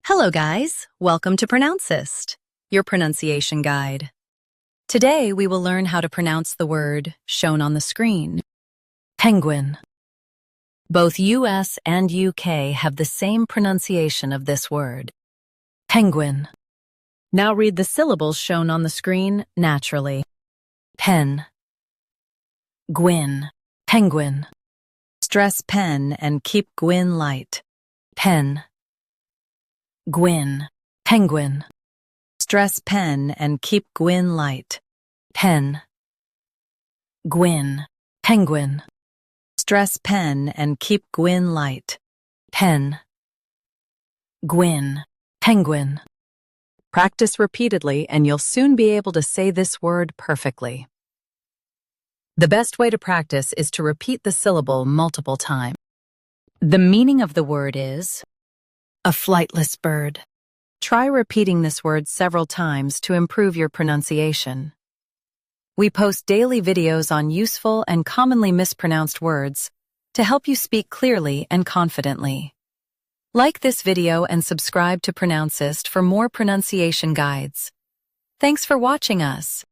Hello guys, welcome to Pronouncist, your pronunciation guide. Today we will learn how to pronounce the word shown on the screen. Penguin. Both US and UK have the same pronunciation of this word. Penguin. Now read the syllables shown on the screen naturally. Pen. Gwyn. Penguin. Stress pen and keep Gwyn light. Pen. Gwyn. Penguin. Stress pen and keep Gwyn light. Pen. Gwyn. Penguin. Stress pen and keep Gwyn light. Pen. Gwyn. Penguin. Practice repeatedly and you'll soon be able to say this word perfectly. The best way to practice is to repeat the syllable multiple times. The meaning of the word is a flightless bird. Try repeating this word several times to improve your pronunciation. We post daily videos on useful and commonly mispronounced words to help you speak clearly and confidently. Like this video and subscribe to Pronouncist for more pronunciation guides. Thanks for watching us.